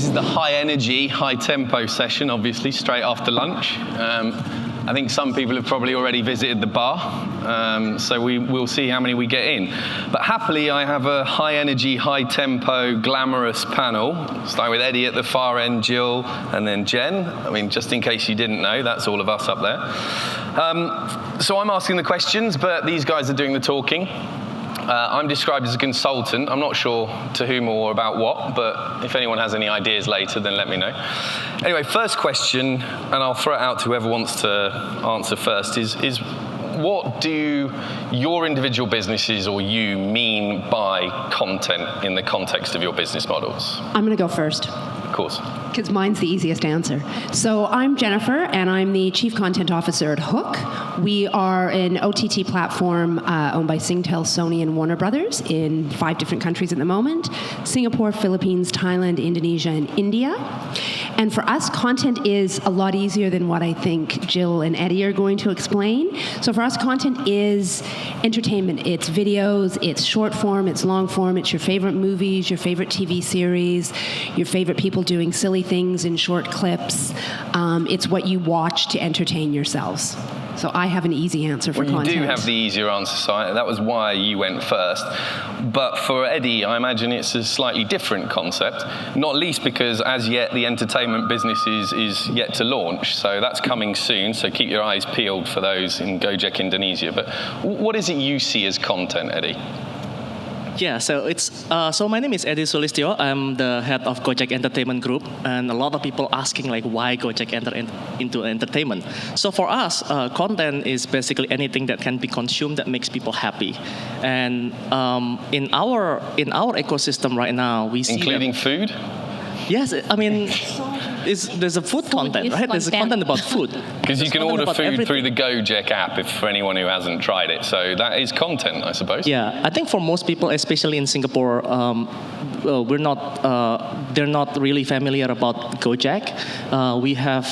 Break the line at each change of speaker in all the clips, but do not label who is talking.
is the high energy, high tempo session, obviously, straight after lunch. I think some people have probably already visited the bar, so we'll see how many we get in. But happily, I have a high energy, high tempo, glamorous panel, starting with Eddie at the far end, Jill, and then Jen. I mean, just in case you didn't know, that's all of us up there. So I'm asking the questions, but these guys are doing the talking. I'm described as a consultant. I'm not sure to whom or about what, but if anyone has any ideas later, then let me know. Anyway, first question, and I'll throw it out to whoever wants to answer first, is what do your individual businesses or you mean by content in the context of your business models?
I'm going to go first.
Of course.
Because mine's the easiest answer. So I'm Jennifer, and I'm the Chief Content Officer at Hook. We are an OTT platform owned by Singtel, Sony, and Warner Brothers in 5 different countries at the moment: Singapore, Philippines, Thailand, Indonesia, and India. And for us, content is a lot easier than what I think Jill and Eddie are going to explain. So for us, content is entertainment. It's videos, it's short form, it's long form, it's your favorite movies, your favorite TV series, your favorite people doing silly things in short clips. It's what you watch to entertain yourselves. So I have an easy answer for content.
You do have the easier answer, so that was why you went first. But for Eddie, I imagine it's a slightly different concept, not least because as yet the entertainment business is yet to launch, so that's coming soon, so keep your eyes peeled for those in Gojek Indonesia. But what is it you see as content, Eddie?
Yeah, so so my name is Eddie Sulistyo. I'm the head of Gojek Entertainment Group, and a lot of people asking like why Gojek enter into entertainment. So for us, content is basically anything that can be consumed that makes people happy, and in our ecosystem right now we see
including food.
Yes, I mean. There's a food content, right? There's a content about food.
Because you can order food through the Gojek app for anyone who hasn't tried it. So that is content, I suppose.
Yeah, I think for most people, especially in Singapore, they're not really familiar about Gojek. We have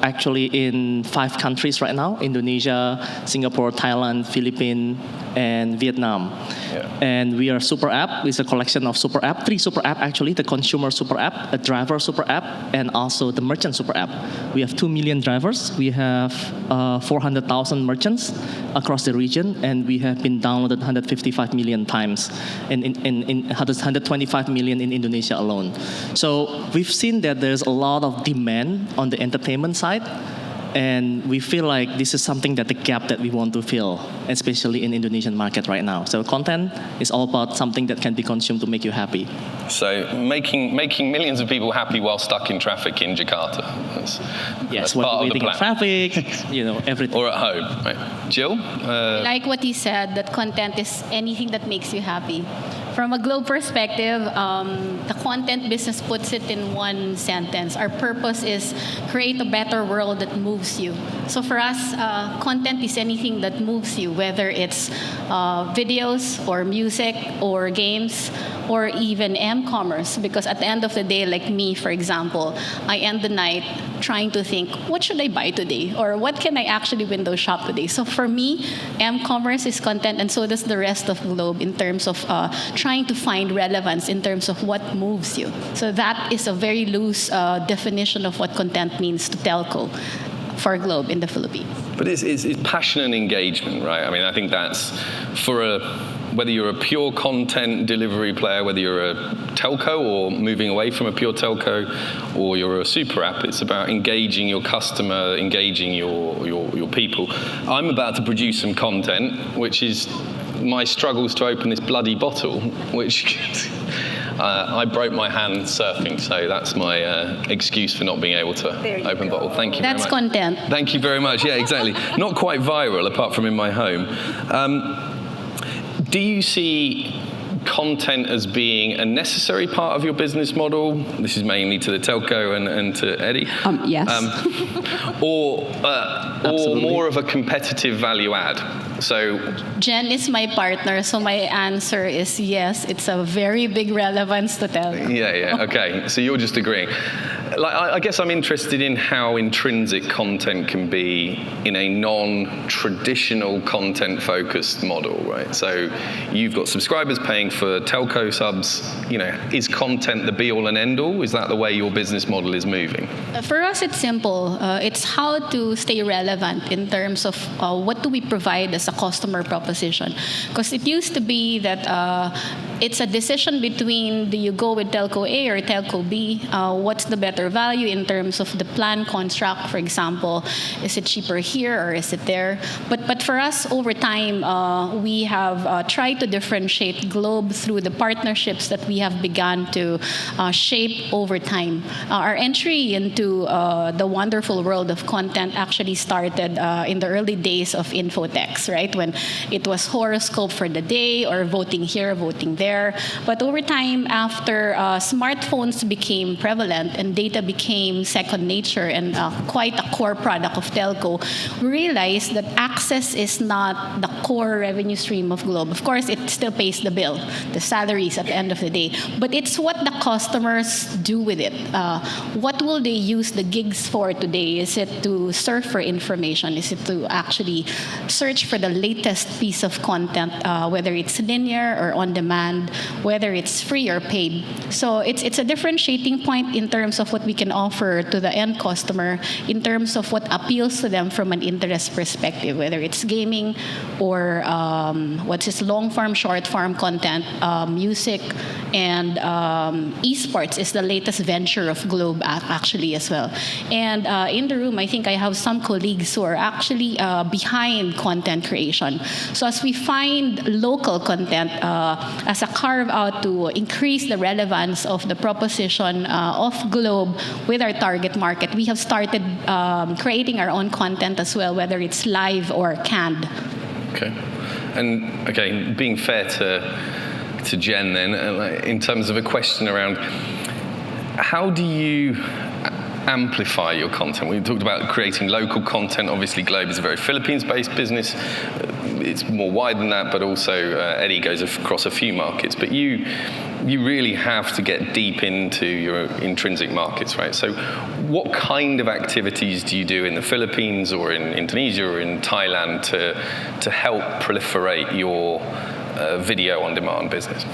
actually in 5 countries right now: Indonesia, Singapore, Thailand, Philippines, and Vietnam. Yeah. And we are super app. It's a collection of super app, 3 super app actually: the consumer super app, a driver super app, and also the merchant super app. We have 2 million drivers. We have 400,000 merchants across the region, and we have been downloaded 155 million times, and in 125 million in Indonesia alone. So we've seen that there's a lot of demand on the entertainment side. And we feel like this is something that the gap that we want to fill, especially in Indonesian market right now. So content is all about something that can be consumed to make you happy.
So making millions of people happy while stuck in traffic in Jakarta. That's
when
part
waiting
of the plan.
in traffic, everything.
Or at home, right? Jill?
Like what he said, that content is anything that makes you happy. From a Globe perspective, the content business puts it in one sentence. Our purpose is create a better world that moves you. So for us, content is anything that moves you, whether it's videos or music or games or even m-commerce. Because at the end of the day, like me, for example, I end the night trying to think, what should I buy today? Or what can I actually window shop today? So for me, m-commerce is content, and so does the rest of Globe in terms of trying to find relevance in terms of what moves you. So that is a very loose definition of what content means to telco for Globe in the Philippines.
But it's passion and engagement, right? I mean, I think that's whether you're a pure content delivery player, whether you're a telco or moving away from a pure telco, or you're a super app, it's about engaging your customer, engaging your people. I'm about to produce some content, which is my struggles to open this bloody bottle, which I broke my hand surfing, so that's my excuse for not being able to open the bottle. Thank you very much.
That's content.
Thank you very much. Yeah, exactly. Not quite viral, apart from in my home. Do you see content as being a necessary part of your business model? This is mainly to the telco and to Eddie.
Yes.
Or more of a competitive value add? So
Jen is my partner, so my answer is yes. It's a very big relevance to telco.
Yeah. Okay. So you're just agreeing. I guess I'm interested in how intrinsic content can be in a non-traditional content-focused model, right? So you've got subscribers paying for telco subs. Is content the be-all and end-all? Is that the way your business model is moving?
For us, it's simple. It's how to stay relevant in terms of what do we provide as a customer proposition. Because it used to be that it's a decision between do you go with telco A or telco B, what's the better value in terms of the plan construct, for example, is it cheaper here or is it there? But for us, over time, we have tried to differentiate Globe through the partnerships that we have begun to shape over time. Our entry into the wonderful world of content actually started in the early days of Infotex, right? When it was horoscope for the day or voting here, voting there. But over time, after smartphones became prevalent and data became second nature and quite a core product of telco, we realized that access is not the core revenue stream of Globe. Of course, it still pays the bill, the salaries at the end of the day, but it's what the customers do with it. What will they use the gigs for today? Is it to surf for information? Is it to actually search for the latest piece of content, whether it's linear or on demand, whether it's free or paid? So it's a differentiating point in terms of what we can offer to the end customer in terms of what appeals to them from an interest perspective, whether it's gaming or what's this long-form, short-form content, music, and esports is the latest venture of Globe actually as well. And in the room, I think I have some colleagues who are actually behind content creation. So as we find local content as a carve-out to increase the relevance of the proposition of Globe with our target market, we have started creating our own content as well, whether it's live or canned.
Okay. And again, being fair to Jen then, in terms of a question around how do you amplify your content? We talked about creating local content. Obviously, Globe is a very Philippines-based business. It's more wide than that, but also Eddie goes across a few markets. But you really have to get deep into your intrinsic markets, right? So what kind of activities do you do in the Philippines or in Indonesia or in Thailand to help proliferate your video on demand business?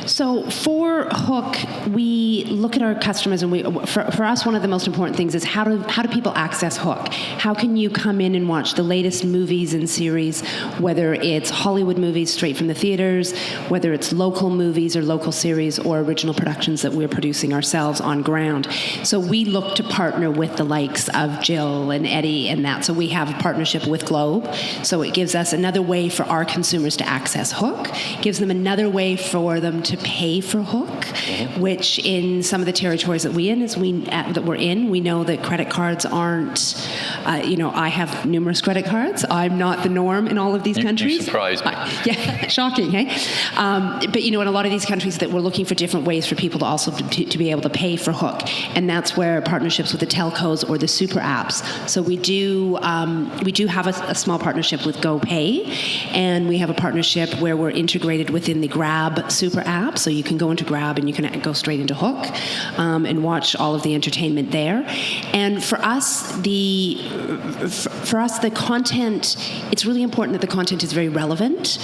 So for Hook, we look at our customers, and for us, one of the most important things is how do people access Hook? How can you come in and watch the latest movies and series, whether it's Hollywood movies straight from the theaters, whether it's local movies or local series or original productions that we're producing ourselves on ground. So we look to partner with the likes of Jill and Eddie and that. So we have a partnership with Globe. So it gives us another way for our consumers to access Hook, gives them another way for them to pay for Hook, which in some of the territories that we're in, we know that credit cards aren't, I have numerous credit cards. I'm not the norm in all of these countries.
You surprised me.
Yeah, shocking, hey? But in a lot of these countries that we're looking for different ways for people to also to be able to pay for Hook. And that's where partnerships with the telcos or the super apps. So we do have a small partnership with GoPay, and we have a partnership where we're integrated within the Grab super app. So you can go into Grab and you can go straight into Hook and watch all of the entertainment there. And for us, the content, it's really important that the content is very relevant.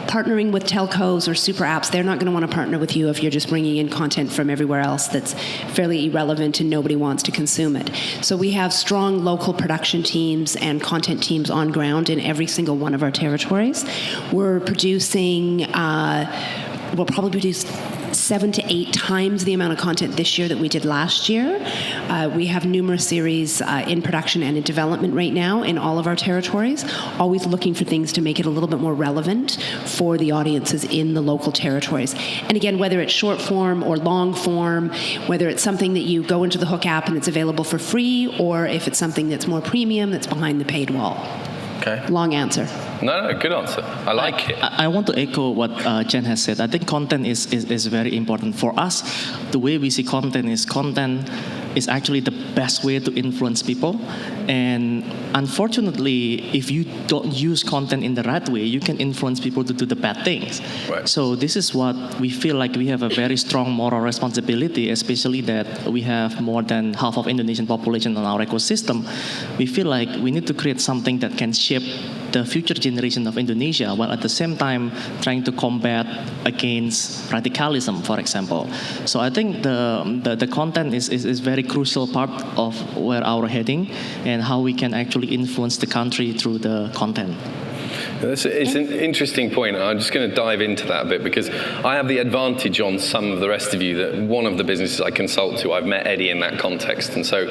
Partnering with telcos or super apps, they're not going to want to partner with you if you're just bringing in content from everywhere else that's fairly irrelevant and nobody wants to consume it. So we have strong local production teams and content teams on ground in every single one of our territories. We're producing, we'll probably produce 7 to 8 times the amount of content this year that we did last year. We have numerous series in production and in development right now in all of our territories, always looking for things to make it a little bit more relevant for the audiences in the local territories. And again, whether it's short form or long form, whether it's something that you go into the Hook app and it's available for free, or if it's something that's more premium that's behind the paid wall.
Okay.
Long answer.
No, good answer. I like it.
I want to echo what Jen has said. I think content is very important. For us, the way we see content is content is actually the best way to influence people. And unfortunately, if you don't use content in the right way, you can influence people to do the bad things.
Right.
So this is what we feel like we have a very strong moral responsibility, especially that we have more than half of Indonesian population on our ecosystem. We feel like we need to create something that can shape the future generation of Indonesia, while at the same time trying to combat against radicalism, for example. So I think the content is very crucial part of where our heading and how we can actually influence the country through the content.
It's an interesting point. I'm just going to dive into that a bit because I have the advantage on some of the rest of you that one of the businesses I consult to, I've met Eddie in that context. And so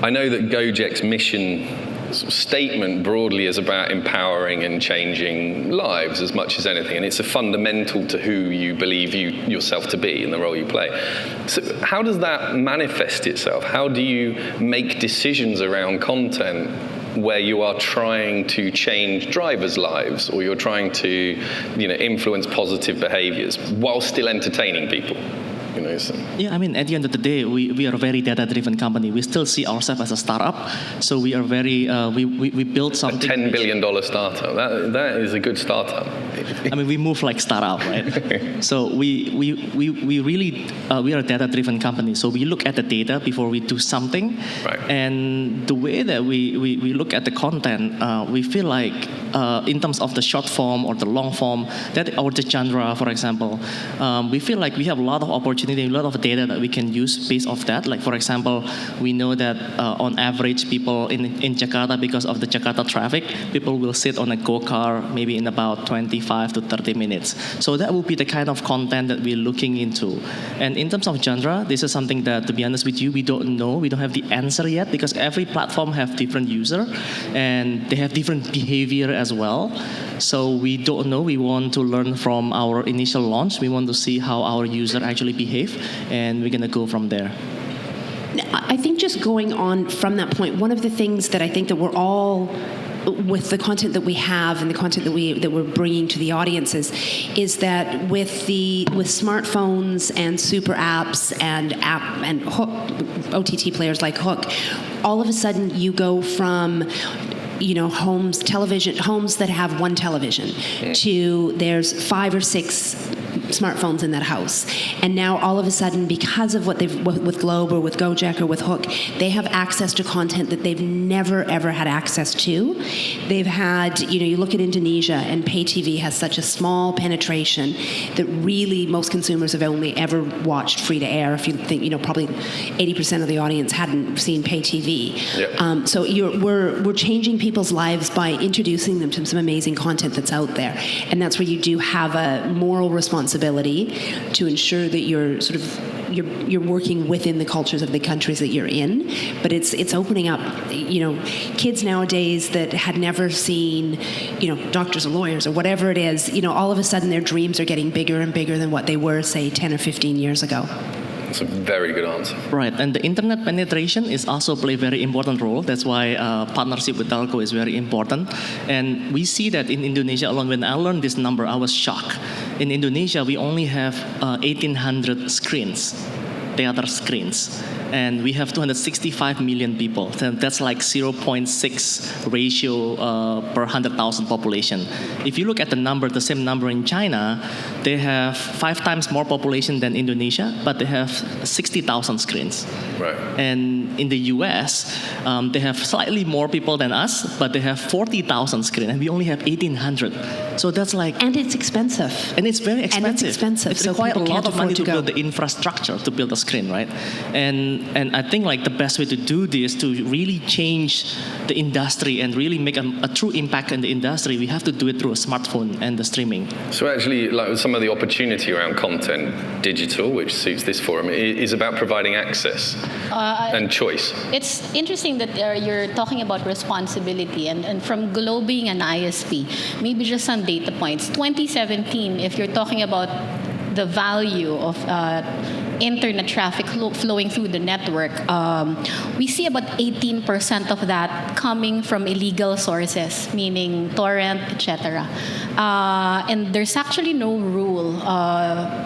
I know that Gojek's mission sort of statement broadly is about empowering and changing lives as much as anything. And it's a fundamental to who you believe yourself to be and the role you play. So how does that manifest itself? How do you make decisions around content where you are trying to change drivers' lives or you're trying to, influence positive behaviors while still entertaining people?
Yeah, I mean, at the end of the day, we are a very data-driven company. We still see ourselves as a startup, so we are very we build something.
A $10 billion startup. That is a good startup.
I mean, we move like startup, right? So we really we are a data-driven company. So we look at the data before we do something.
Right.
And the way that we look at the content, we feel like in terms of the short form or the long form, or the genre, for example, we feel like we have a lot of opportunity, a lot of data that we can use based off that. Like, for example, we know that on average, people in Jakarta, because of the Jakarta traffic, people will sit on a go-car maybe in about 25 to 30 minutes. So that will be the kind of content that we're looking into. And in terms of genre, this is something that, to be honest with you, we don't know. We don't have the answer yet because every platform have different user and they have different behavior as well. So we don't know. We want to learn from our initial launch. We want to see how our user actually behave, and we're going to go from there.
I think just going on from that point, one of the things that I think that we're all, with the content that we have and the content that we're bringing to the audiences, is that with smartphones and super apps and Hook, OTT players like Hook, all of a sudden you go from homes that have one television to there's 5 or 6 smartphones in that house. And now all of a sudden, because of what they've, with Globe or with Gojek or with Hook, they have access to content that they've never ever had access to. They've had, you look at Indonesia, and pay TV has such a small penetration that really most consumers have only ever watched free to air. If you think, probably 80% of the audience hadn't seen pay TV. Yep. So we're changing people's lives by introducing them to some amazing content that's out there. And that's where you do have a moral responsibility to ensure that you're working within the cultures of the countries that you're in. But it's opening up, kids nowadays that had never seen, doctors or lawyers or whatever it is, all of a sudden their dreams are getting bigger and bigger than what they were, say, 10 or 15 years ago.
That's a very good answer.
Right, and the internet penetration is also play a very important role. That's why partnership with telco is very important. And we see that in Indonesia alone. When I learned this number, I was shocked. In Indonesia, we only have 1,800 screens, theater screens. And we have 265 million people. That's like 0.6 ratio per 100,000 population. If you look at the same number in China, they have 5 times more population than Indonesia, but they have 60,000 screens.
Right.
And in the US, they have slightly more people than us, but they have 40,000 screens, and we only have 1,800. So that's like...
And it's expensive.
And it's very expensive.
And it's expensive.
It's
so
quite a lot of money to
go.
build the infrastructure to build a screen, right? And I think like the best way to do this, to really change the industry and really make a true impact in the industry, we have to do it through a smartphone and the streaming.
So actually, like some of the opportunity around content digital, which suits this forum, is about providing access and choice.
It's interesting that you're talking about responsibility, and from Globe being an ISP, maybe just some data points. 2017, if you're talking about the value of internet traffic flowing through the network, we see about 18% of that coming from illegal sources, meaning torrent, etc. And there's actually no rule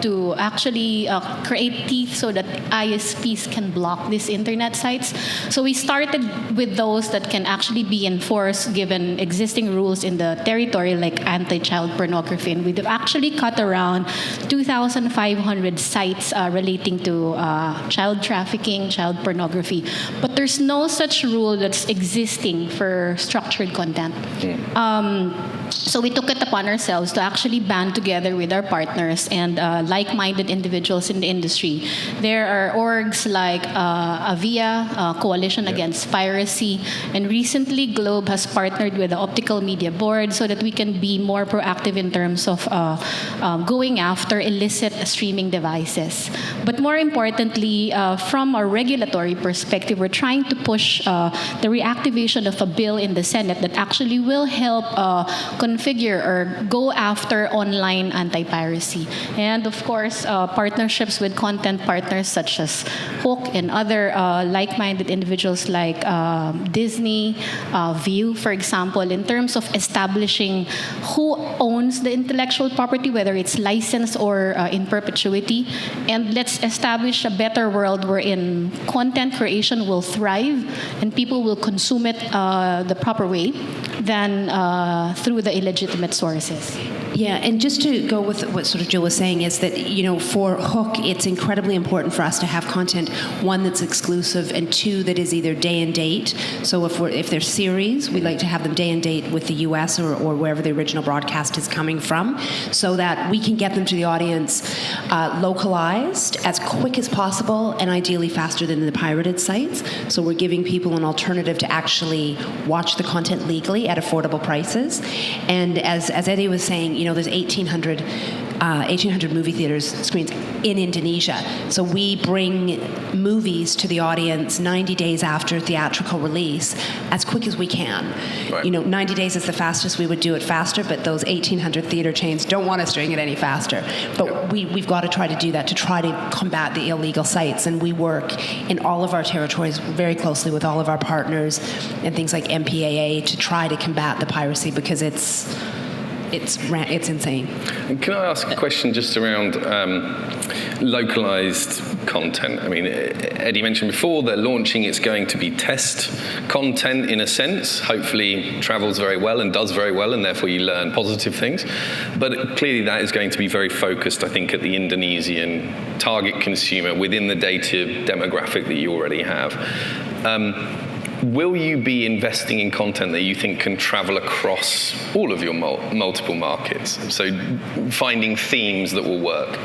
to actually create teeth so that ISPs can block these internet sites. So we started with those that can actually be enforced given existing rules in the territory, like anti-child pornography. And we've actually cut around 2,500 sites relating to child trafficking, child pornography. But there's no such rule that's existing for structured content. So we took it upon ourselves to actually band together with our partners and like-minded individuals in the industry. There are orgs like AVIA, Coalition Against Piracy, and recently Globe has partnered with the Optical Media Board so that we can be more proactive in terms of going after illicit streaming devices. But more importantly, from a regulatory perspective, we're trying to push the reactivation of a bill in the Senate that actually will help configure or go after online anti-piracy. And of course, partnerships with content partners such as Hook and other like-minded individuals like Disney, View, for example, in terms of establishing who owns the intellectual property, whether it's licensed or in perpetuity. And let's establish a better world wherein content creation will thrive and people will consume it the proper way than through the illegitimate sources.
Yeah, and just to go with what sort of Jill was saying is that, for Hook, it's incredibly important for us to have content, one, that's exclusive, and two, that is either day and date. So if they're series, we like to have them day and date with the US or wherever the original broadcast is coming from, so that we can get them to the audience localized as quick as possible and ideally faster than the pirated sites. So we're giving people an alternative to actually watch the content legally at affordable prices. And as Eddie was saying, there's 1,800 movie theaters screens in Indonesia. So we bring movies to the audience 90 days after theatrical release as quick as we can.
Right.
90 days is the fastest we would do it faster, but those 1,800 theater chains don't want us doing it any faster. But we've got to try to do that to try to combat the illegal sites. And we work in all of our territories very closely with all of our partners and things like MPAA to try to combat the piracy, because it's insane.
And can I ask a question just around localized content? I mean, Eddie mentioned before they're launching, it's going to be test content in a sense, hopefully travels very well and does very well, and therefore you learn positive things. But clearly that is going to be very focused, I think, at the Indonesian target consumer within the data demographic that you already have. Will you be investing in content that you think can travel across all of your multiple markets? So finding themes that will work.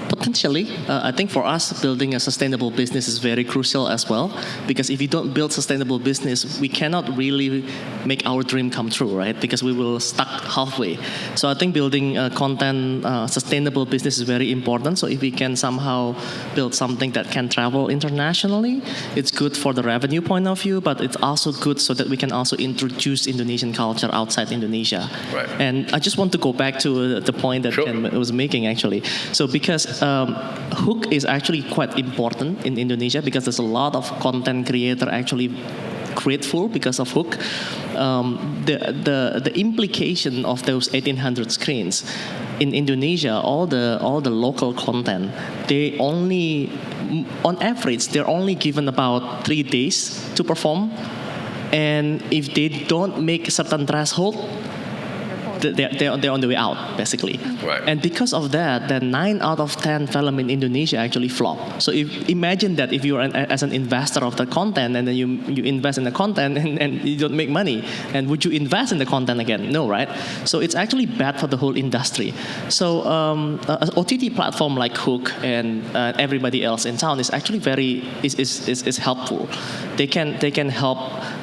Potentially, I think for us, building a sustainable business is very crucial as well, because if you don't build sustainable business, we cannot really make our dream come true, right? Because we will stuck halfway. So I think building a content sustainable business is very important. So if we can somehow build something that can travel internationally, it's good for the revenue point of view, but it's also good so that we can also introduce Indonesian culture outside Indonesia.
Right.
And I just want to go back to the point that
Sure.
Ken was making, actually. So because Hook is actually quite important in Indonesia, because there's a lot of content creator actually grateful because of Hook. The implication of those 1,800 screens in Indonesia, all the local content, they only, on average, they're only given about 3 days to perform, and if they don't make a certain threshold, they're on the way out, basically.
Right.
And because of that, then 9 out of 10 film in Indonesia actually flop. So imagine that if you're as an investor of the content, and then you invest in the content and you don't make money, and would you invest in the content again? No, right? So it's actually bad for the whole industry. So an OTT platform like Hook and everybody else in town is actually is helpful. They can help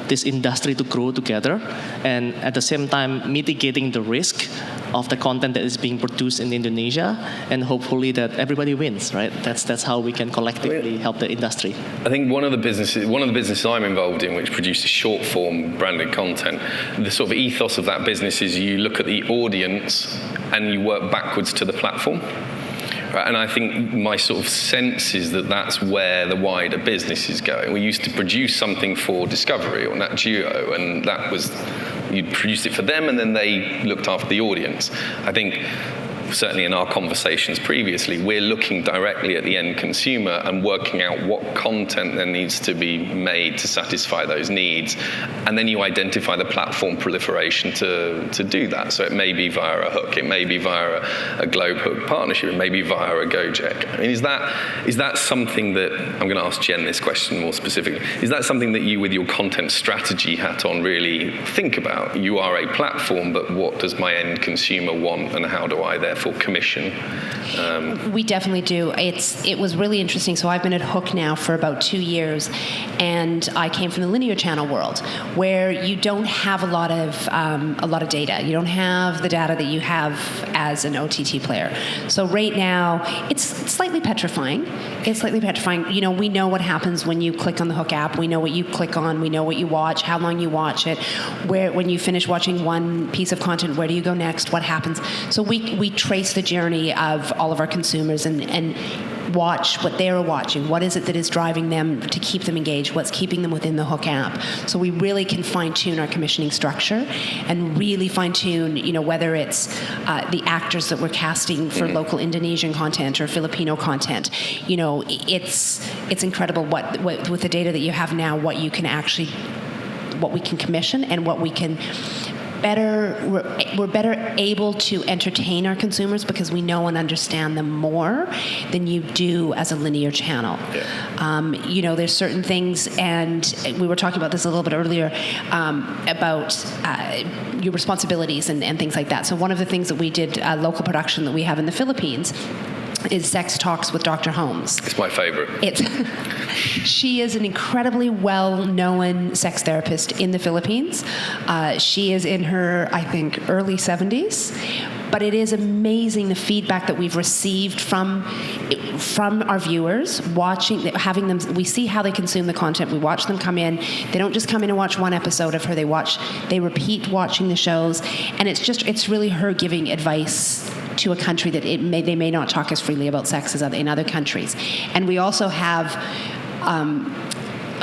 this industry to grow together, and at the same time mitigating the risk of the content that is being produced in Indonesia, and hopefully that everybody wins, right? That's how we can collectively help the industry.
I think one of the businesses I'm involved in, which produces short form branded content, the sort of ethos of that business is you look at the audience and you work backwards to the platform. Right, and I think my sort of sense is that that's where the wider business is going. We used to produce something for Discovery or Nat Geo, and that was, you'd produce it for them, and then they looked after the audience. I think certainly in our conversations previously, we're looking directly at the end consumer and working out what content there needs to be made to satisfy those needs. And then you identify the platform proliferation to do that. So it may be via a hook, it may be via a Globe Hook partnership, it may be via a Gojek. I mean, is that something that, I'm going to ask Jen this question more specifically, is that something that you, with your content strategy hat on, really think about? You are a platform, but what does my end consumer want, and how do I therefore commission?
We definitely do. It was really interesting. So I've been at Hook now for about 2 years, and I came from the linear channel world, where you don't have a lot of data. You don't have the data that you have as an OTT player. So right now, it's slightly petrifying. It's slightly petrifying. You know, we know what happens when you click on the Hook app. We know what you click on. We know what you watch, how long you watch it, when you finish watching one piece of content, where do you go next, what happens. So we trace the journey of all of our consumers and watch what they're watching. What is it that is driving them to keep them engaged? What's keeping them within the Hook app? So we really can fine-tune our commissioning structure and really fine-tune, you know, whether it's the actors that we're casting for local Indonesian content or Filipino content. You know, it's incredible what with the data that you have now, what we can commission and what we can we're better able to entertain our consumers because we know and understand them more than you do as a linear channel. Yeah. You know, there's certain things, and we were talking about this a little bit earlier, about your responsibilities and things like that. So one of the things that we did, a local production that we have in the Philippines, is Sex Talks with Dr. Holmes.
It's my favorite.
She is an incredibly well-known sex therapist in the Philippines. She is in her, I think, early 70s. But it is amazing the feedback that we've received from our viewers, having them. We see how they consume the content. We watch them come in. They don't just come in and watch one episode of her. They repeat watching the shows, and it's really her giving advice to a country that they may not talk as freely about sex as in other countries. And we also have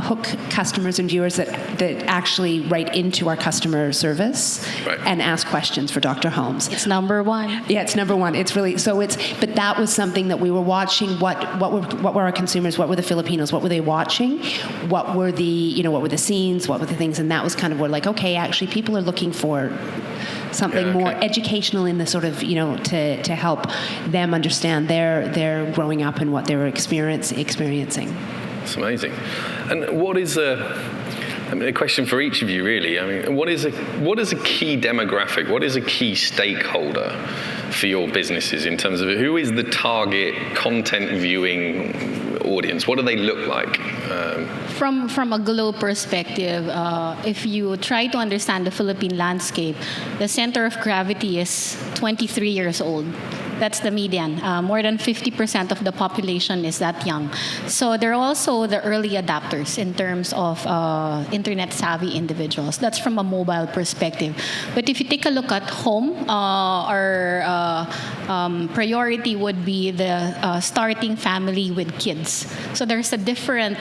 Hook customers and viewers that actually write into our customer service and ask questions for Dr. Holmes.
It's number one.
Yeah, it's number one. It's really but that was something that we were watching. What were our consumers? What were the Filipinos? What were they watching? What were the scenes? What were the things? And that was kind of where, like, okay, actually people are looking for something more educational in the sort of, you know, to help them understand their growing up and what they were experiencing.
It's amazing. And what is a question for each of you, really. I mean, what is a key demographic? What is a key stakeholder for your businesses in terms of who is the target content viewing audience? What do they look like?
From a global perspective, if you try to understand the Philippine landscape, the center of gravity is 23 years old. That's the median. More than 50% of the population is that young. So they're also the early adapters in terms of internet-savvy individuals. That's from a mobile perspective. But if you take a look at home, our priority would be the starting family with kids. So there's a different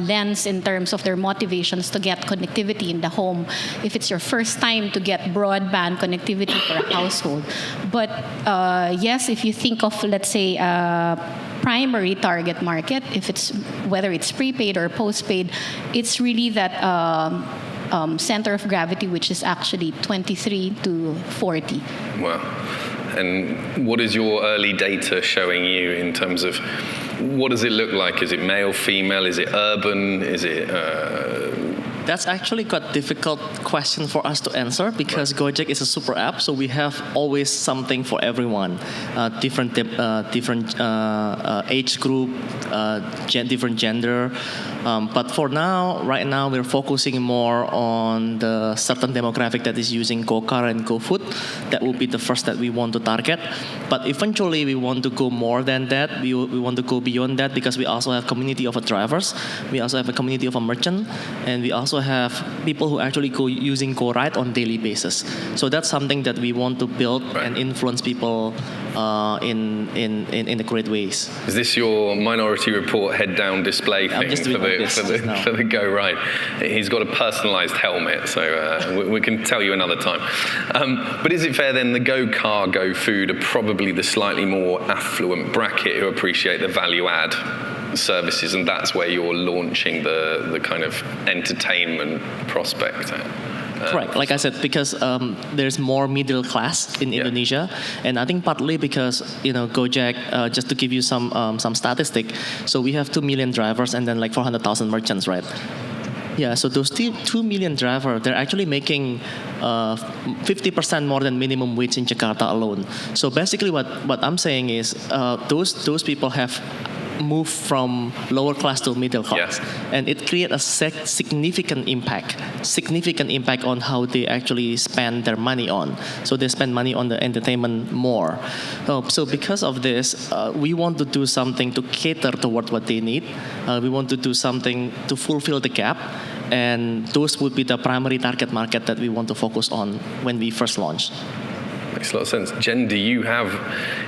lens in terms of their motivations to get connectivity in the home. If it's your first time to get broadband connectivity for a household. But yes, if you think of, let's say, primary target market, whether it's prepaid or postpaid, it's really that center of gravity, which is actually 23 to 40.
Wow. And what is your early data showing you in terms of what does it look like? Is it male, female? Is it urban? Is it...
That's actually quite a difficult question for us to answer because Gojek is a super app, so we have always something for everyone, different age group, different gender. But for now, right now, we're focusing more on the certain demographic that is using GoCar and GoFood. That will be the first that we want to target. But eventually, we want to go more than that. We want to go beyond that because we also have community of drivers. We also have a community of merchant, and we also have people who actually go using GoRide on daily basis. So that's something that we want to build and influence people in the great ways.
Is this your Minority Report head-down display thing
just doing
for the Go ride? He's got a personalised helmet, so we can tell you another time. But is it fair then the Go car, Go food are probably the slightly more affluent bracket who appreciate the value-add services, and that's where you're launching the kind of entertainment prospect at?
Correct. Like I said, because there's more middle class in Indonesia, and I think partly because Gojek. Just to give you some statistic, so we have 2 million drivers and then like 400,000 merchants, right? Yeah. So those 2 million drivers, they're actually making 50% more than minimum wage in Jakarta alone. So basically, what I'm saying is those people have move from lower class to middle class, and it creates a significant impact on how they actually spend their money on. So they spend money on the entertainment more. So because of this, we want to do something to cater toward what they need. We want to do something to fulfill the gap, and those would be the primary target market that we want to focus on when we first launch.
Makes a lot of sense. Jen, do you have,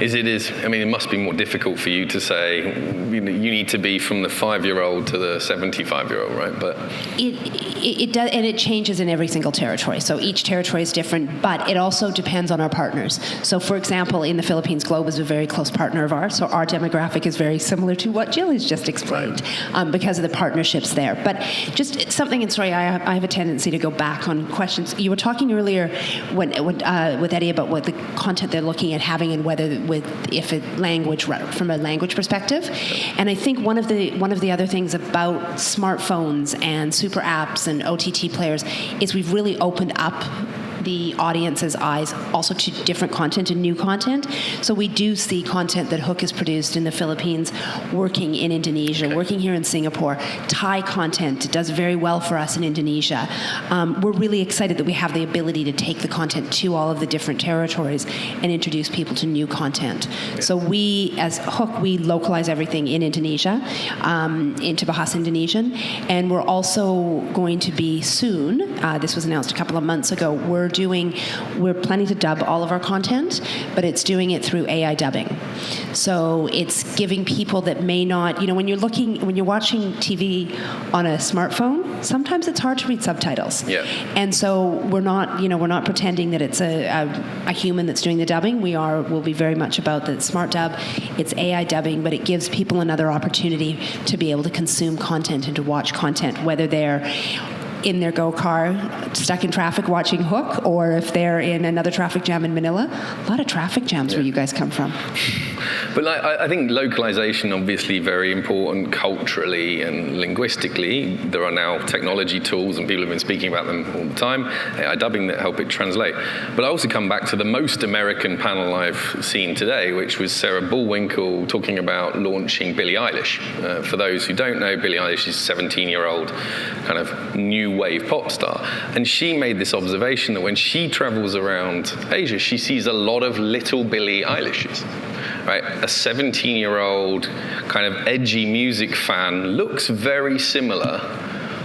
it must be more difficult for you to say, you need to be from the 5-year-old to the 75-year-old, right? But
it does, and it changes in every single territory. So each territory is different, but it also depends on our partners. So for example, in the Philippines, Globe is a very close partner of ours, so our demographic is very similar to what Jill has just explained, because of the partnerships there. But just something, and sorry, I have a tendency to go back on questions. You were talking earlier with Eddie about what the content they're looking at having, and from a language perspective. And I think one of the other things about smartphones and super apps and OTT players is we've really opened up the audience's eyes also to different content and new content. So we do see content that Hook has produced in the Philippines working in Indonesia, working here in Singapore. Thai content does very well for us in Indonesia. We're really excited that we have the ability to take the content to all of the different territories and introduce people to new content. So we, as Hook, we localize everything in Indonesia, into Bahasa Indonesian, and we're also going to be soon, this was announced a couple of months ago, we're planning to dub all of our content, but it's doing it through AI dubbing. So it's giving people that may not, when you're watching TV on a smartphone, sometimes it's hard to read subtitles.
Yeah.
And so we're not pretending that it's a human that's doing the dubbing. We'll be very much about the smart dub. It's AI dubbing, but it gives people another opportunity to be able to consume content and to watch content, whether they're in their Go car, stuck in traffic watching Hook, or if they're in another traffic jam in Manila. A lot of traffic jams where you guys come from.
But I think localization, obviously very important culturally and linguistically. There are now technology tools, and people have been speaking about them all the time, AI dubbing, that help it translate. But I also come back to the most American panel I've seen today, which was Sarah Bullwinkle talking about launching Billie Eilish. For those who don't know, Billie Eilish is a 17-year-old kind of new wave pop star. And she made this observation that when she travels around Asia, she sees a lot of little Billie Eilishes. Right? A 17-year-old kind of edgy music fan looks very similar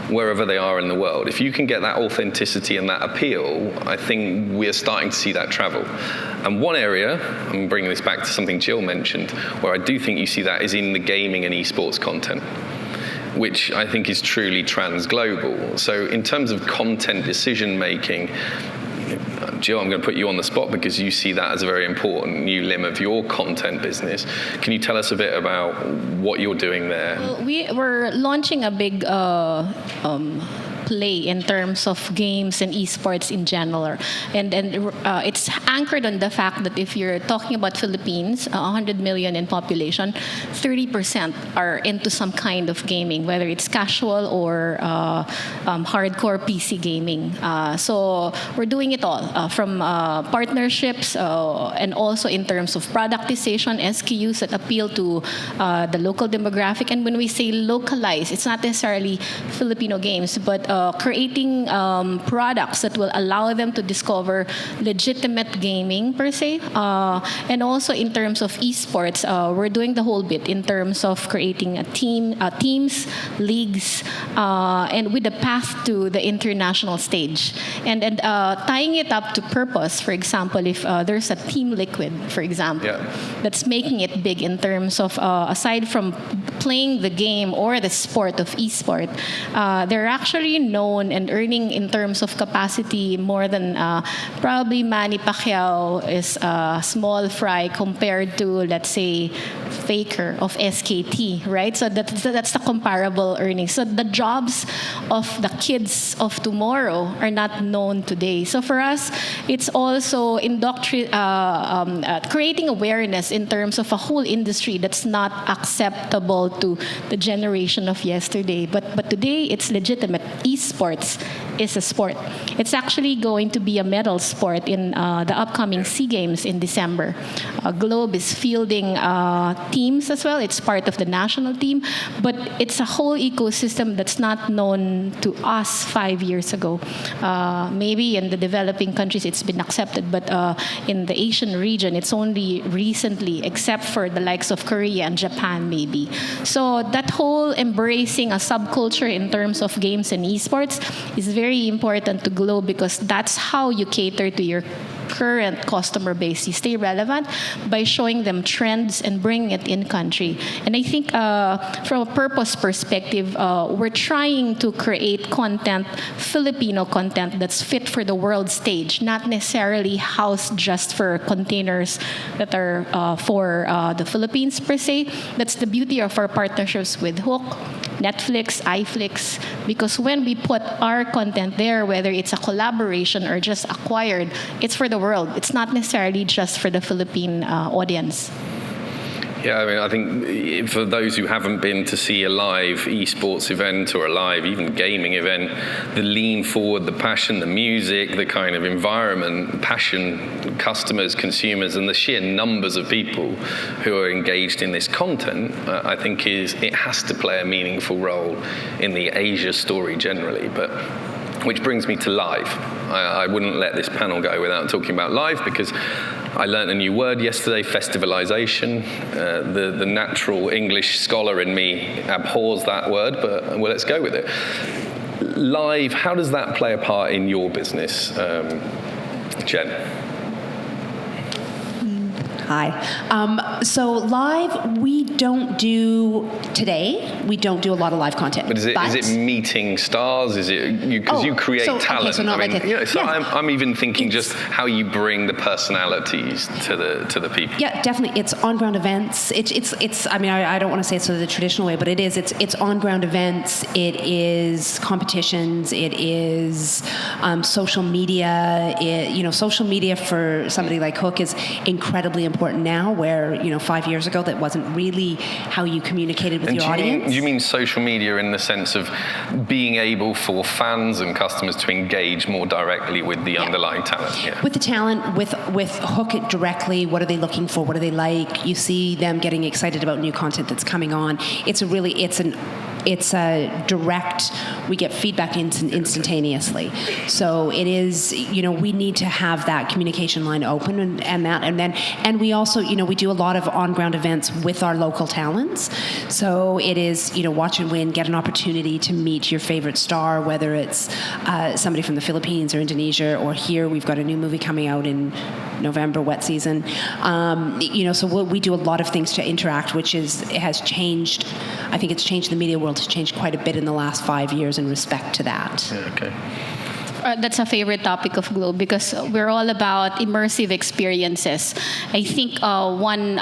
wherever they are in the world. If you can get that authenticity and that appeal, I think we're starting to see that travel. And one area, I'm bringing this back to something Jill mentioned, where I do think you see that is in the gaming and esports content, which I think is truly trans-global. So in terms of content decision-making, Jill, I'm going to put you on the spot because you see that as a very important new limb of your content business. Can you tell us a bit about what you're doing there?
Well, we're launching a big play in terms of games and esports in general, and it's anchored on the fact that if you're talking about Philippines, 100 million in population, 30% are into some kind of gaming, whether it's casual or hardcore PC gaming. So we're doing it all, from partnerships and also in terms of productization, SKUs that appeal to the local demographic. And when we say localize, it's not necessarily Filipino games, but creating products that will allow them to discover legitimate gaming per se, and also in terms of esports, we're doing the whole bit in terms of creating teams, leagues, and with a path to the international stage, and tying it up to purpose. For example, if there's a Team Liquid, for example, that's making it big in terms of aside from playing the game or the sport of esport, they're actually known and earning in terms of capacity more than probably Manny Pacquiao is a small fry compared to, let's say, Faker of SKT, right? So that's the comparable earnings. So the jobs of the kids of tomorrow are not known today. So for us, it's also creating awareness in terms of a whole industry that's not acceptable to the generation of yesterday. But today, it's legitimate. Esports is a sport. It's actually going to be a medal sport in the upcoming SEA Games in December. Globe is fielding teams as well. It's part of the national team, but it's a whole ecosystem that's not known to us 5 years ago. Maybe in the developing countries it's been accepted, but in the Asian region it's only recently, except for the likes of Korea and Japan maybe. So that whole embracing a subculture in terms of games and esports is very important to Globe, because that's how you cater to your current customer base. You stay relevant by showing them trends and bringing it in country. And I think from a purpose perspective, we're trying to create content, Filipino content that's fit for the world stage, not necessarily housed just for containers that are for the Philippines per se. That's the beauty of our partnerships with Hook, Netflix, iFlix, because when we put our content there, whether it's a collaboration or just acquired, it's for the world. It's not necessarily just for the Philippine audience.
Yeah, I mean, I think for those who haven't been to see a live esports event or a live even gaming event, the lean forward, the passion, the music, the kind of environment, passion, customers, consumers, and the sheer numbers of people who are engaged in this content, I think it has to play a meaningful role in the Asia story generally. But which brings me to live. I wouldn't let this panel go without talking about live, because I learned a new word yesterday, festivalization. The natural English scholar in me abhors that word, but well, let's go with it. Live, how does that play a part in your business, Jen?
Hi. So live, we don't do a lot of live content.
But is it meeting stars? Is it because you create talent?
Okay, so not
I'm even thinking just how you bring the personalities to the people.
Yeah, definitely. It's on-ground events. It's. I mean, I don't want to say it's sort of the traditional way, but it is. It's on-ground events. It is competitions. It is social media. Social media for somebody like Hook is incredibly important now, where 5 years ago that wasn't really how you communicated with your audience.
Do you mean social media in the sense of being able for fans and customers to engage more directly with the underlying talent? Yeah. With
the talent, with Hook it directly. What are they looking for? What do they like? You see them getting excited about new content that's coming on. It's a direct, we get feedback instantaneously. So it is, we need to have that communication line open and we also, we do a lot of on-ground events with our local talents. So it is, watch and win, get an opportunity to meet your favorite star, whether it's somebody from the Philippines or Indonesia, or here we've got a new movie coming out in November, wet season. So we do a lot of things to interact, it has changed. I think it's changed the media world. Has changed quite a bit in the last 5 years in respect to that.
Yeah, okay.
That's a favorite topic of Globe, because we're all about immersive experiences. I think one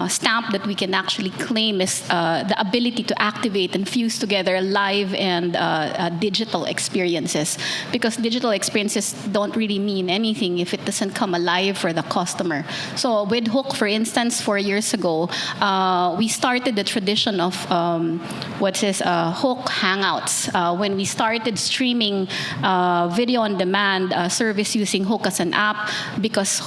stamp that we can actually claim is the ability to activate and fuse together live and digital experiences, because digital experiences don't really mean anything if it doesn't come alive for the customer. So with Hook, for instance, 4 years ago, we started the tradition of Hook Hangouts, when we started streaming video on demand service using Hook as an app, because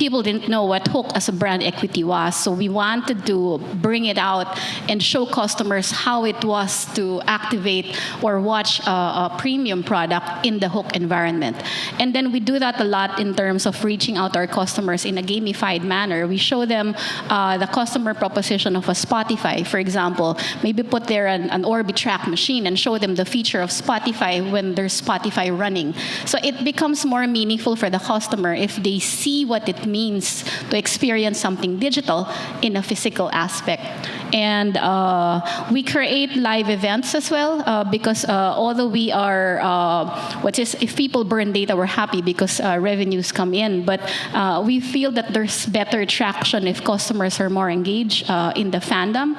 people didn't know what Hook as a brand equity was. So we wanted to bring it out and show customers how it was to activate or watch a premium product in the Hook environment. And then we do that a lot in terms of reaching out to our customers in a gamified manner. We show them the customer proposition of a Spotify, for example. Maybe put there an Orbitrack machine and show them the feature of Spotify when there's Spotify running. So it becomes more meaningful for the customer if they see what it means to experience something digital in a physical aspect. And we create live events as well because although we are, if people burn data, we're happy because revenues come in. But we feel that there's better traction if customers are more engaged in the fandom.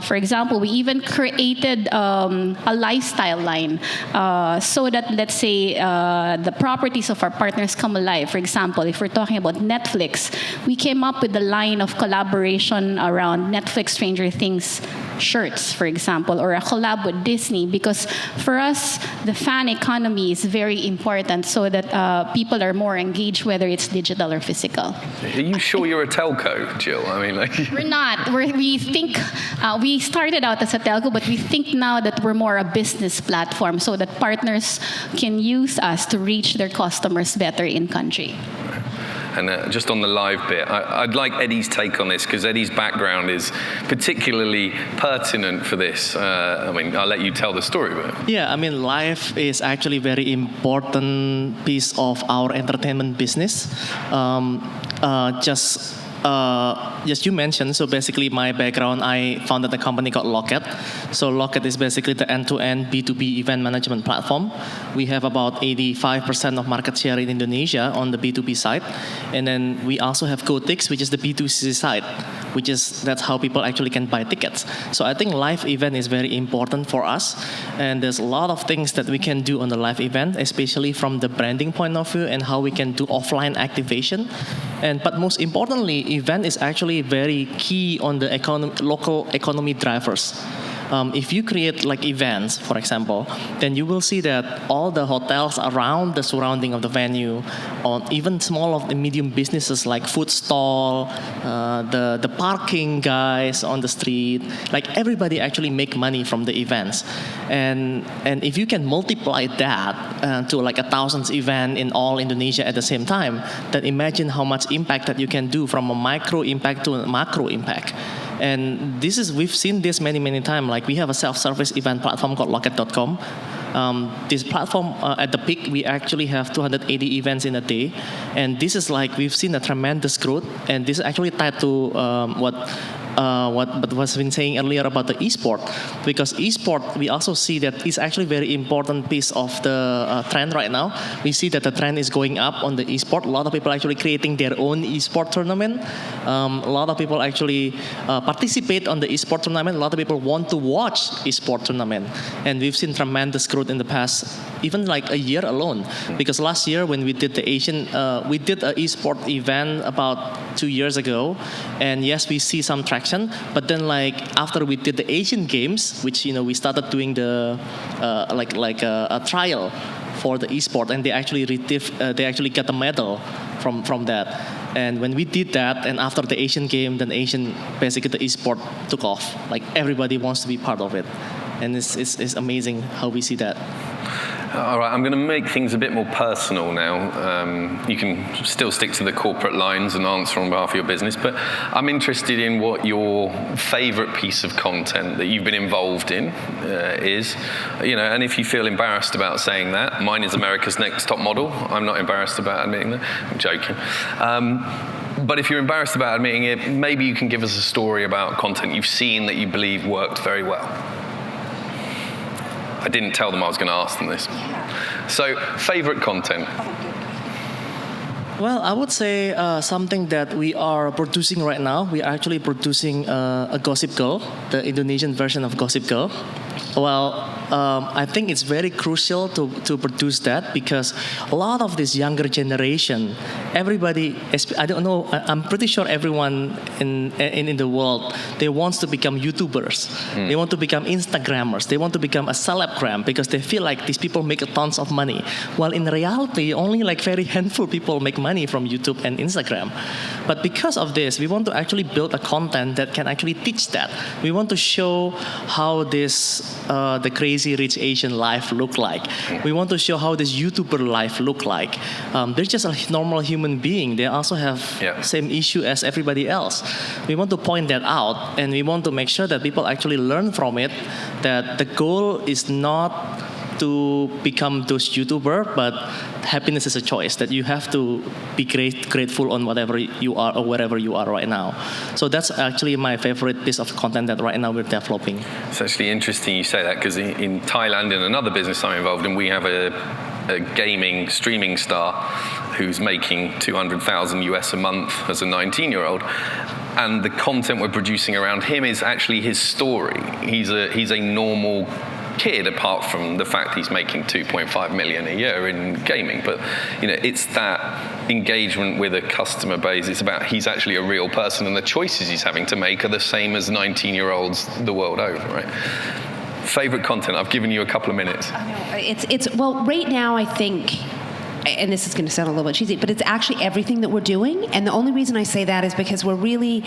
For example, we even created a lifestyle line so that, let's say, the properties of our partners come alive. For example, if we're talking about Netflix, we came up with a line of collaboration around Netflix Stranger Things shirts, for example, or a collab with Disney, because for us, the fan economy is very important so that people are more engaged, whether it's digital or physical.
Are you sure you're a telco, Jill? I mean, like...
We're not. We think, we started out as a telco, but we think now that we're more a business platform so that partners can use us to reach their customers better in country.
And just on the live bit, I'd like Eddie's take on this, because Eddie's background is particularly pertinent for this. I mean, I'll let you tell the story. But.
Yeah, I mean, live is actually very important piece of our entertainment business. Yes, you mentioned, so basically my background, I founded a company called Locket. So Locket is basically the end-to-end B2B event management platform. We have about 85% of market share in Indonesia on the B2B side. And then we also have GoTix, which is the B2C side, that's how people actually can buy tickets. So I think live event is very important for us. And there's a lot of things that we can do on the live event, especially from the branding point of view and how we can do offline activation. But most importantly, event is actually very key on the local economy drivers. If you create like events, for example, then you will see that all the hotels around the surrounding of the venue, or even small of the medium businesses like food stall, the parking guys on the street, like everybody actually make money from the events. And if you can multiply that to like 1,000 event in all Indonesia at the same time, then imagine how much impact that you can do from a micro impact to a macro impact. And we've seen this many times. Like we have a self-service event platform called Locket.com. This platform, at the peak, we actually have 280 events in a day. And this is like, we've seen a tremendous growth. And this is actually tied to what was been saying earlier about the esport, because esport we also see that is actually very important piece of the trend right now. We see that the trend is going up on the esport. A lot of people actually creating their own esport tournament. A lot of people actually participate on the esport tournament. A lot of people want to watch esport tournament, and we've seen tremendous growth in the past, even like a year alone. Because last year when we did the we did an esport event about 2 years ago, and yes, we see some traction. But then, like after we did the Asian Games, which we started doing the a trial for the esport, and they actually got a medal from that. And when we did that, and after the Asian Game, then basically the esport took off. Like everybody wants to be part of it, and it's amazing how we see that.
All right, I'm going to make things a bit more personal now. You can still stick to the corporate lines and answer on behalf of your business, but I'm interested in what your favorite piece of content that you've been involved in is. And if you feel embarrassed about saying that, mine is America's Next Top Model. I'm not embarrassed about admitting that. I'm joking. But if you're embarrassed about admitting it, maybe you can give us a story about content you've seen that you believe worked very well. I didn't tell them I was going to ask them this. So, favorite content?
Well, I would say something that we are producing right now. We are actually producing a Gossip Girl, the Indonesian version of Gossip Girl. Well, I think it's very crucial to produce that, because a lot of this younger generation, everybody, I don't know, I'm pretty sure everyone in the world, they want to become YouTubers. They want to become Instagrammers. They want to become a celebgram because they feel like these people make tons of money. While in reality, only like very handful people make money from YouTube and Instagram. But because of this, we want to actually build a content that can actually teach that. We want to show how the crazy rich Asian life look like. We want to show how this YouTuber life look like. They're just a normal human being. They also have same issue as everybody else. We want to point that out, and we want to make sure that people actually learn from it, that the goal is not to become those YouTuber, but happiness is a choice, that you have to be grateful on whatever you are or wherever you are right now. So that's actually my favorite piece of content that right now we're developing.
It's actually interesting you say that, because in Thailand, in another business I'm involved in, we have a gaming streaming star who's making 200,000 US a month as a 19-year-old. And the content we're producing around him is actually his story. He's a normal kid, apart from the fact he's making 2.5 million a year in gaming. But it's that engagement with a customer base. It's about he's actually a real person, and the choices he's having to make are the same as 19-year-olds the world over, right? Favorite content? I've given you a couple of minutes.
Well, right now I think, and this is going to sound a little bit cheesy, but it's actually everything that we're doing. And the only reason I say that is because we're really,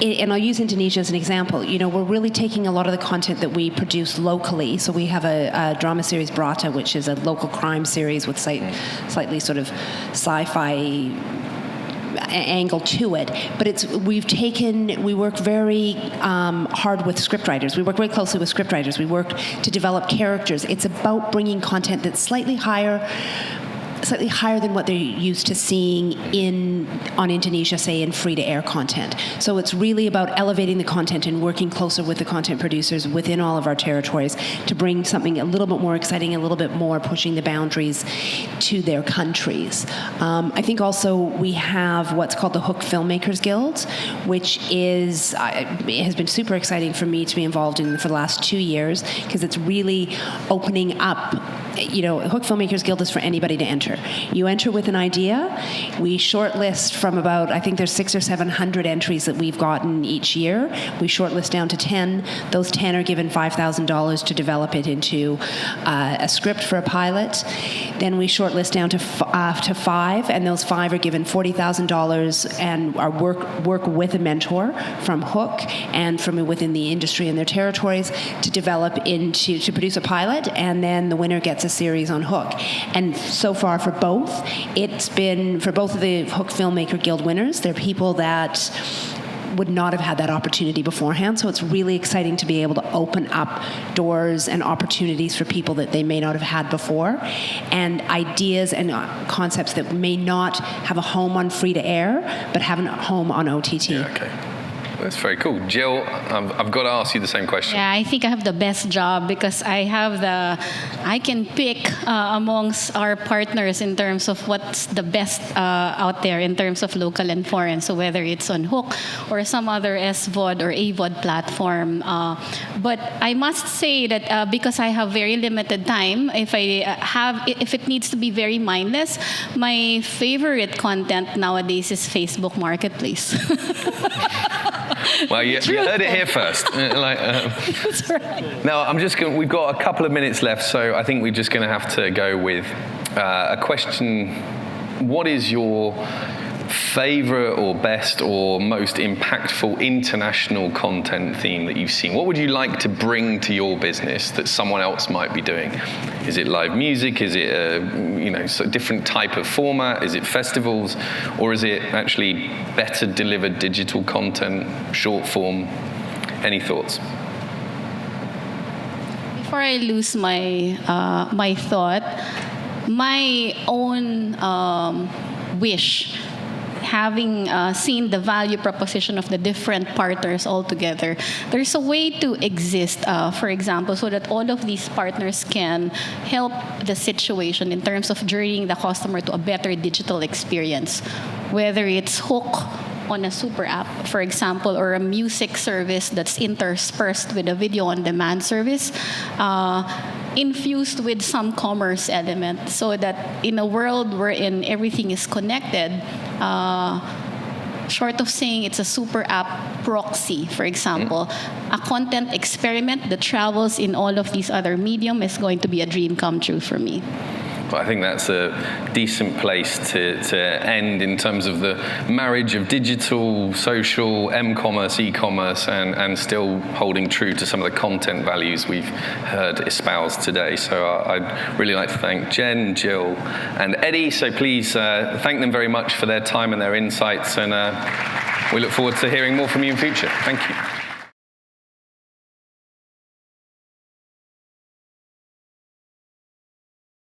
and I'll use Indonesia as an example, we're really taking a lot of the content that we produce locally. So we have a drama series, Brata, which is a local crime series with slightly sort of sci-fi angle to it, but we work very hard with scriptwriters. We work very closely with scriptwriters. We work to develop characters. It's about bringing content that's slightly higher than what they're used to seeing on Indonesia, say in free-to-air content. So it's really about elevating the content and working closer with the content producers within all of our territories to bring something a little bit more exciting, a little bit more pushing the boundaries to their countries. I think also we have what's called the Hook Filmmakers Guild, which it has been super exciting for me to be involved in for the last 2 years, because it's really opening up. Hook Filmmakers Guild is for anybody to enter. You enter with an idea. We shortlist from about, I think there's 600 or 700 entries that we've gotten each year. We shortlist down to 10. Those 10 are given $5,000 to develop it into a script for a pilot. Then we shortlist down to 5, and those 5 are given $40,000 and are work with a mentor from Hook and from within the industry and their territories to develop to produce a pilot, and then the winner gets a series on Hook. And so far for both, it's been, for both of the Hook Filmmaker Guild winners, they're people that would not have had that opportunity beforehand. So it's really exciting to be able to open up doors and opportunities for people that they may not have had before, and ideas and concepts that may not have a home on free-to-air, but have a home on OTT.
Yeah, okay. That's very cool. Jill, I've got to ask you the same question.
Yeah, I think I have the best job because I can pick amongst our partners in terms of what's the best out there in terms of local and foreign. So whether it's on Hook or some other SVOD or AVOD platform. But I must say that because I have very limited time, if it needs to be very mindless, my favorite content nowadays is Facebook Marketplace.
Well, you heard it here first.
That's right.
Now, we've got a couple of minutes left, so I think we're just going to have to go with a question. What is your favorite or best or most impactful international content theme that you've seen? What would you like to bring to your business that someone else might be doing? Is it live music? Is it a different type of format? Is it festivals? Or is it actually better delivered digital content, short form? Any thoughts?
Before I lose my thought, my own wish, having seen the value proposition of the different partners all together, there's a way to exist, for example, so that all of these partners can help the situation in terms of journeying the customer to a better digital experience. Whether it's Hook on a super app, for example, or a music service that's interspersed with a video on demand service, infused with some commerce element, so that in a world wherein everything is connected, short of saying it's a super app proxy, for example, a content experiment that travels in all of these other medium is going to be a dream come true for me.
But I think that's a decent place to end in terms of the marriage of digital, social, m-commerce, e-commerce, and still holding true to some of the content values we've heard espoused today. So I'd really like to thank Jen, Jill, and Eddie. So please thank them very much for their time and their insights, and we look forward to hearing more from you in future. Thank you.